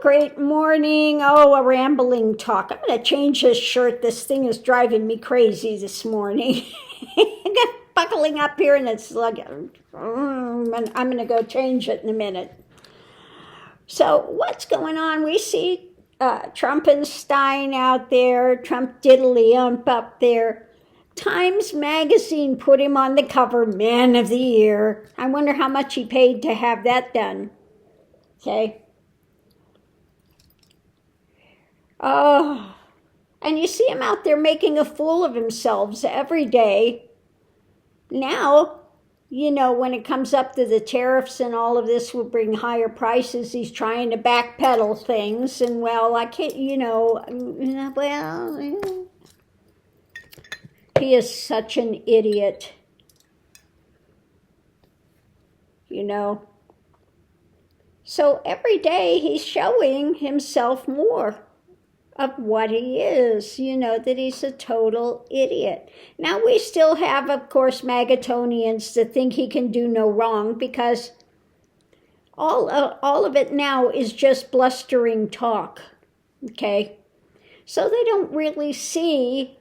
great morning. Oh, a rambling talk. I'm going to change this shirt. This thing is driving me crazy this morning. I'm buckling up here and it's like, I'm going to go change it in a minute. So what's going on? We see Trumpenstein out there, Trump Diddly-ump up there. Times Magazine put him on the cover, Man of the Year. I wonder how much he paid to have that done. Okay. Oh, and you see him out there making a fool of himself every day. Now, you know, when it comes up to the tariffs and all of this will bring higher prices, he's trying to backpedal things. And well, I can't, he is such an idiot, So every day he's showing himself more of what he is, that he's a total idiot. Now we still have, of course, Magatonians that think he can do no wrong because all of it now is just blustering talk, okay? So they don't really see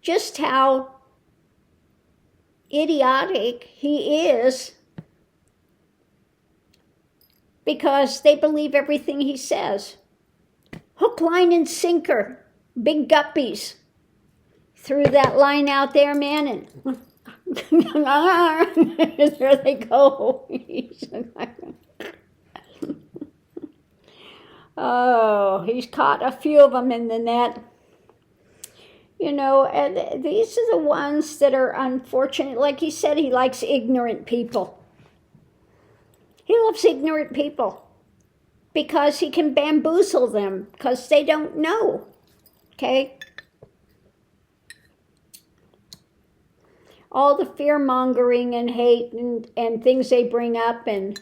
just how idiotic he is because they believe everything he says. Hook, line, and sinker. Big guppies. Threw that line out there, man, and there they go. Oh, he's caught a few of them in the net. And these are the ones that are unfortunate. Like he said, he likes ignorant people. He loves ignorant people because he can bamboozle them because they don't know, okay? All the fear-mongering and hate and things they bring up, and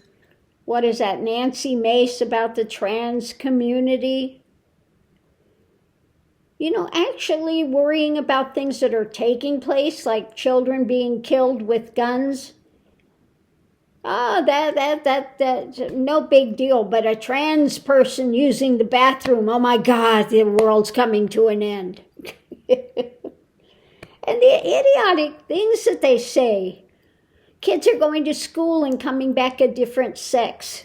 what is that, Nancy Mace about the trans community? Actually worrying about things that are taking place, like children being killed with guns. That's no big deal, but a trans person using the bathroom, oh my God, the world's coming to an end. And the idiotic things that they say. Kids are going to school and coming back a different sex.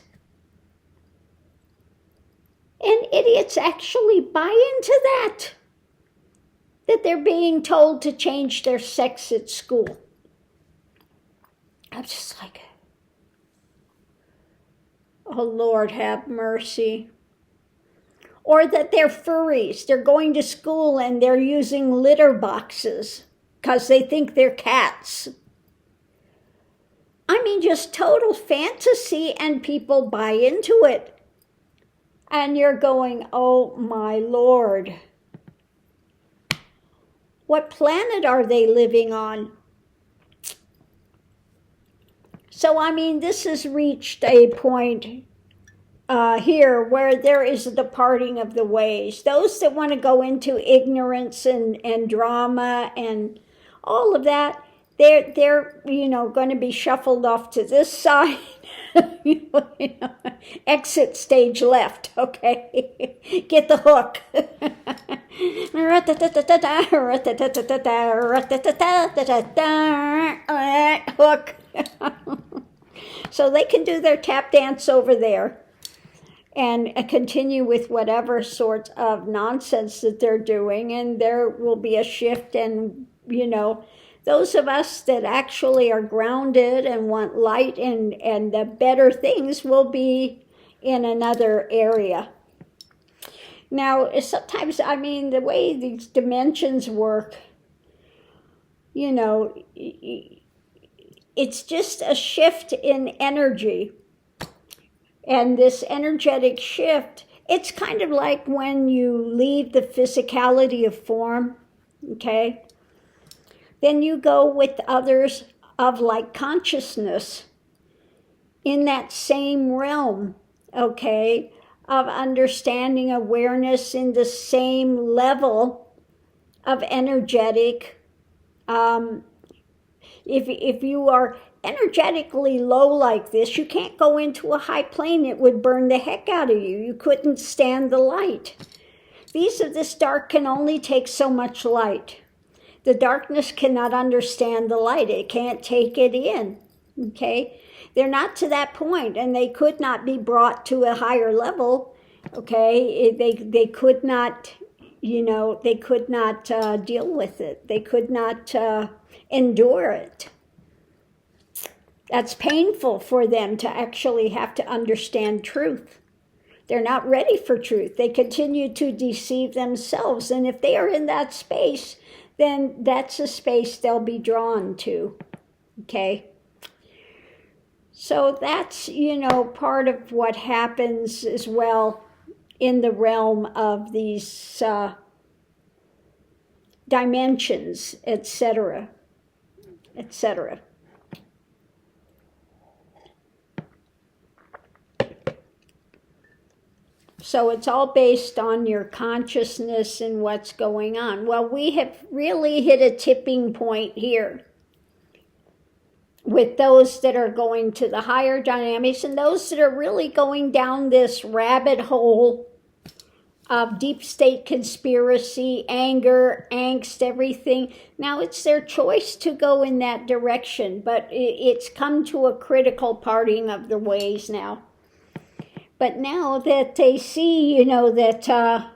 And idiots actually buy into that they're being told to change their sex at school. I'm just like, oh, Lord, have mercy. Or that they're furries. They're going to school and they're using litter boxes because they think they're cats. I mean, just total fantasy, and people buy into it. And you're going, oh, my Lord. What planet are they living on? So, I mean, this has reached a point here where there is a departing of the ways. Those that want to go into ignorance and drama and all of that, they're going to be shuffled off to this side. Exit stage left, okay? Get the hook. Hook. So they can do their tap dance over there and continue with whatever sorts of nonsense that they're doing, and there will be a shift. And those of us that actually are grounded and want light and the better things will be in another area. Now, sometimes, I mean, the way these dimensions work, it's just a shift in energy. And this energetic shift, it's kind of like when you leave the physicality of form, okay? Then you go with others of like consciousness in that same realm, okay, of understanding awareness in the same level of energetic If you are energetically low like this, you can't go into a high plane. It would burn the heck out of you. You couldn't stand the light. These of this dark can only take so much light. The darkness cannot understand the light. It can't take it in, okay? They're not to that point, and they could not be brought to a higher level, okay? They could not, they could not deal with it. They could not endure it. That's painful for them to actually have to understand truth. They're not ready for truth. They continue to deceive themselves, and if they are in that space, then that's a space they'll be drawn to, okay? So that's, part of what happens as well in the realm of these dimensions, etc., etc. So it's all based on your consciousness and what's going on. Well, we have really hit a tipping point here with those that are going to the higher dynamics and those that are really going down this rabbit hole of deep state conspiracy, anger, angst, everything. Now it's their choice to go in that direction, but it's come to a critical parting of the ways now. But now that they see, that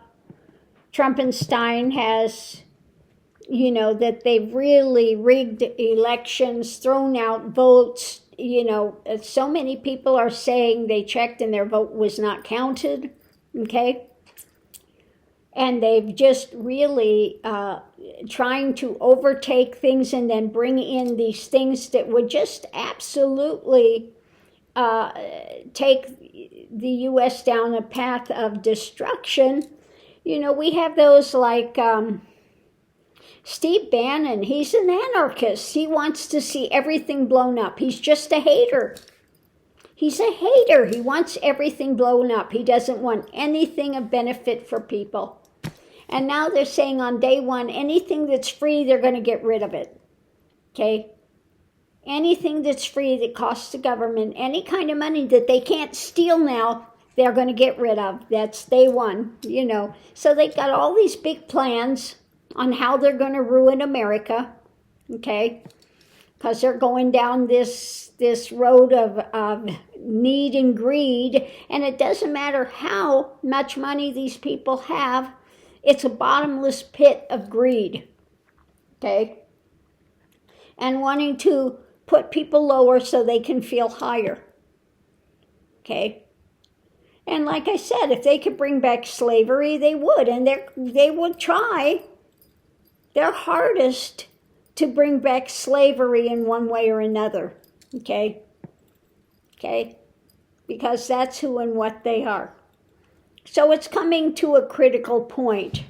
Trumpenstein has, that they've really rigged elections, thrown out votes, so many people are saying they checked and their vote was not counted, okay? And they've just really trying to overtake things and then bring in these things that would just absolutely take the U.S. down a path of destruction. We have those like Steve Bannon. He's an anarchist. He wants to see everything blown up. He's just a hater. He's a hater. He wants everything blown up. He doesn't want anything of benefit for people. And now they're saying on day one, anything that's free, they're going to get rid of it. Okay? Anything that's free that costs the government, any kind of money that they can't steal now, they're going to get rid of. That's day one, So they've got all these big plans on how they're going to ruin America, okay? Because they're going down this road of need and greed, and it doesn't matter how much money these people have, it's a bottomless pit of greed, okay? And wanting to put people lower so they can feel higher, okay? And like I said, if they could bring back slavery, they would, and they would try their hardest to bring back slavery in one way or another, okay? Okay? Because that's who and what they are. So it's coming to a critical point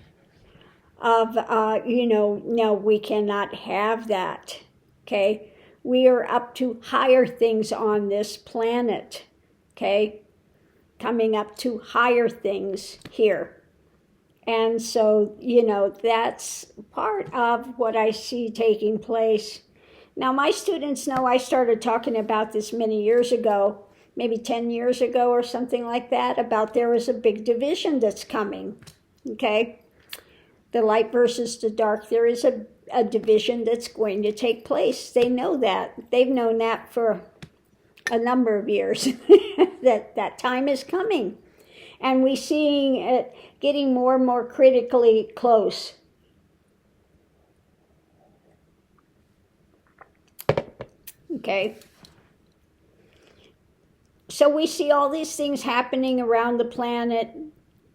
of, no, we cannot have that, okay? We are up to higher things on this planet, okay? Coming up to higher things here. And so, that's part of what I see taking place. Now, my students know I started talking about this many years ago, maybe 10 years ago or something like that, about there is a big division that's coming, okay? The light versus the dark, there is a division that's going to take place. They know that. They've known that for a number of years, that time is coming. And we're seeing it getting more and more critically close. Okay. So we see all these things happening around the planet,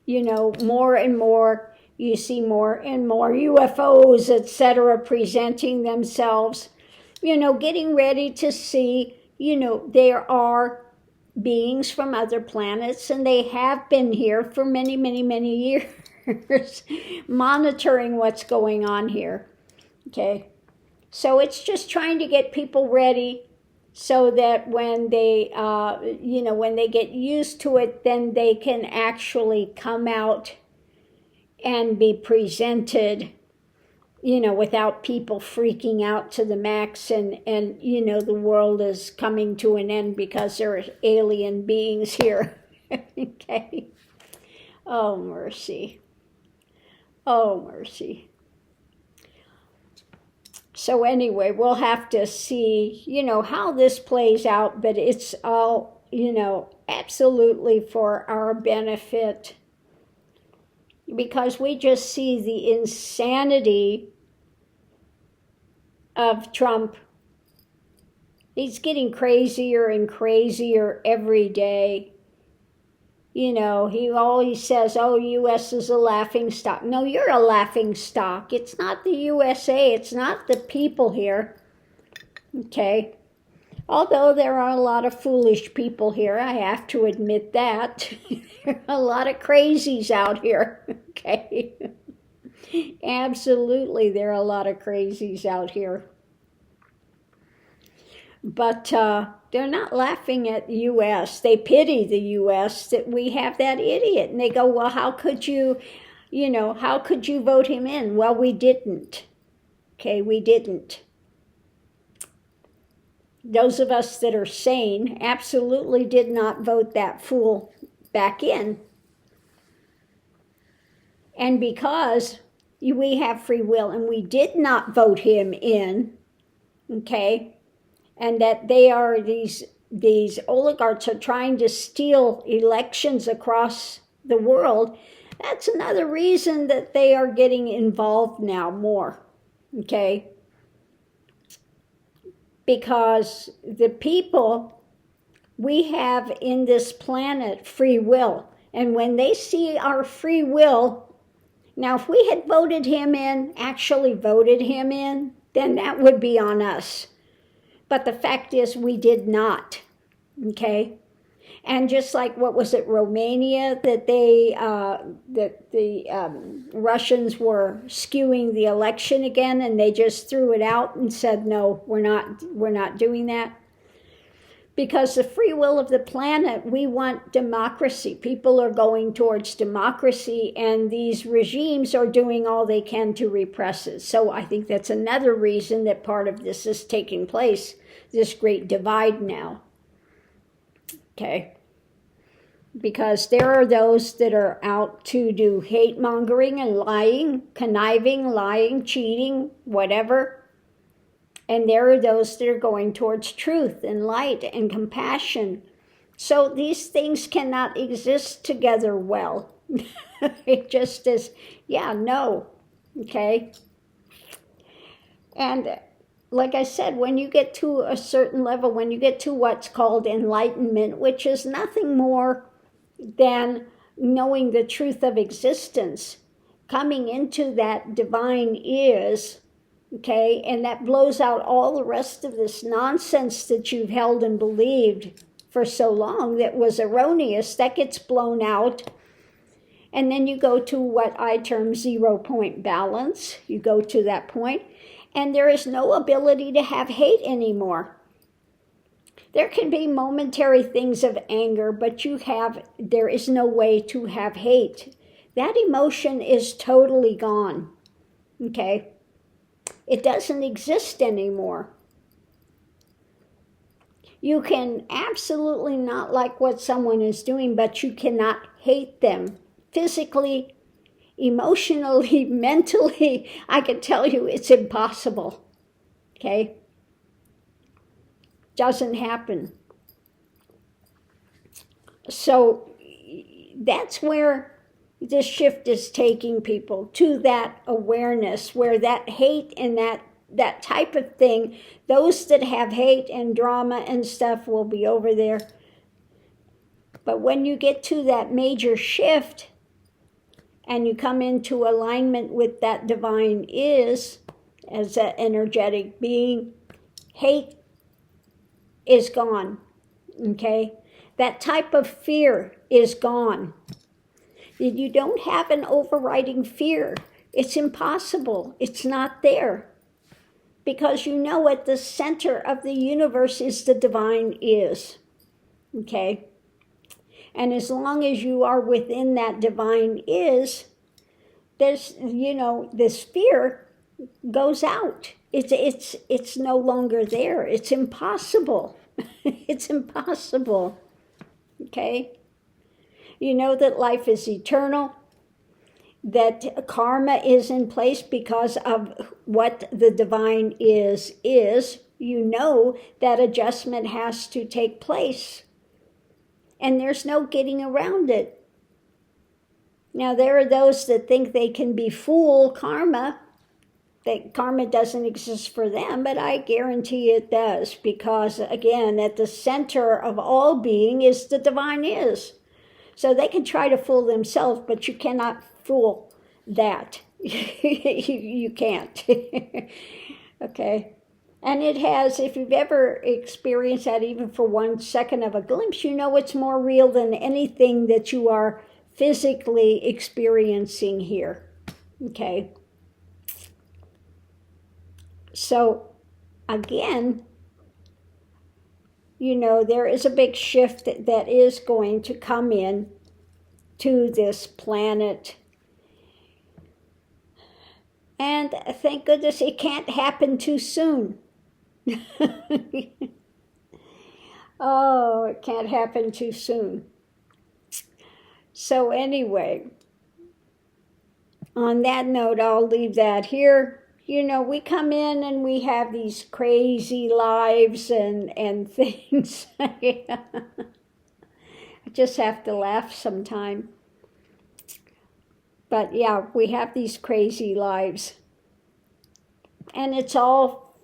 more and more. You see more and more UFOs, etc., presenting themselves, getting ready to see, there are beings from other planets, and they have been here for many, many, many years, monitoring what's going on here, okay? So it's just trying to get people ready so that when they, when they get used to it, then they can actually come out and be presented without people freaking out to the max and the world is coming to an end because there are alien beings here. Okay. Oh, mercy. Oh, mercy. So anyway, we'll have to see, how this plays out, but it's all, absolutely for our benefit, because we just see the insanity of Trump. He's getting crazier and crazier every day. He always says, oh, U.S. is a laughing stock. No, you're a laughing stock. It's not the USA. It's not the people here. Okay? Although there are a lot of foolish people here, I have to admit that. There are a lot of crazies out here. Okay? Absolutely, there are a lot of crazies out here. But they're not laughing at the U.S. They pity the U.S. that we have that idiot. And they go, well, how could you vote him in? Well, we didn't. Okay, we didn't. Those of us that are sane absolutely did not vote that fool back in. And because we have free will and we did not vote him in, okay, and that they are these oligarchs are trying to steal elections across the world, that's another reason that they are getting involved now more, okay? Because the people, we have in this planet free will, and when they see our free will, now if we had voted him in, actually voted him in, then that would be on us. But the fact is we did not, okay? And just like, what was it, Romania, that the Russians were skewing the election again, and they just threw it out and said, no, we're not doing that. Because the free will of the planet, we want democracy. People are going towards democracy, and these regimes are doing all they can to repress it. So I think that's another reason that part of this is taking place, this great divide now. Okay? Because there are those that are out to do hate mongering and lying, conniving, lying, cheating, whatever. And there are those that are going towards truth and light and compassion. So these things cannot exist together well. It just is, no, okay? And like I said, when you get to a certain level, when you get to what's called enlightenment, which is nothing more than knowing the truth of existence, coming into that divine is, okay, and that blows out all the rest of this nonsense that you've held and believed for so long that was erroneous, that gets blown out. And then you go to what I term 0 point balance. You go to that point, and there is no ability to have hate anymore. There can be momentary things of anger, but there is no way to have hate. That emotion is totally gone, okay? It doesn't exist anymore. You can absolutely not like what someone is doing, but you cannot hate them. Physically, emotionally, mentally, I can tell you it's impossible, okay? Doesn't happen. So that's where this shift is taking people, to that awareness where that hate and that type of thing, those that have hate and drama and stuff will be over there. But when you get to that major shift and you come into alignment with that divine is, as that energetic being, hate is gone, okay? That type of fear is gone. You don't have an overriding fear. It's impossible. It's not there. Because you know at the center of the universe is the divine is, okay? And as long as you are within that divine is, there's, this fear, goes out. It's no longer there. It's impossible. It's impossible. Okay? You know that life is eternal, that karma is in place because of what the divine is. You know that adjustment has to take place, and there's no getting around it. Now, there are those that think they can befool karma, that karma doesn't exist for them, but I guarantee it does, because again, at the center of all being is the divine is. So they can try to fool themselves, but you cannot fool that. You can't. Okay? And it has, if you've ever experienced that even for 1 second of a glimpse, you know it's more real than anything that you are physically experiencing here. Okay? So, again, you know, there is a big shift that is going to come in to this planet. And thank goodness it can't happen too soon. Oh, it can't happen too soon. So anyway, on that note, I'll leave that here. You know, we come in and we have these crazy lives and things. I just have to laugh sometime. But yeah, we have these crazy lives. And it's all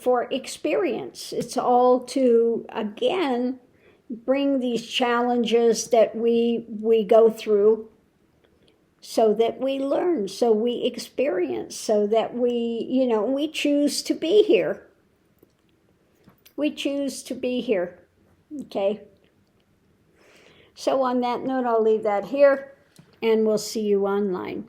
for experience. It's all to, again, bring these challenges that we go through, so that we learn, so we experience, so that we choose to be here. We choose to be here. Okay? So on that note, I'll leave that here, and we'll see you online.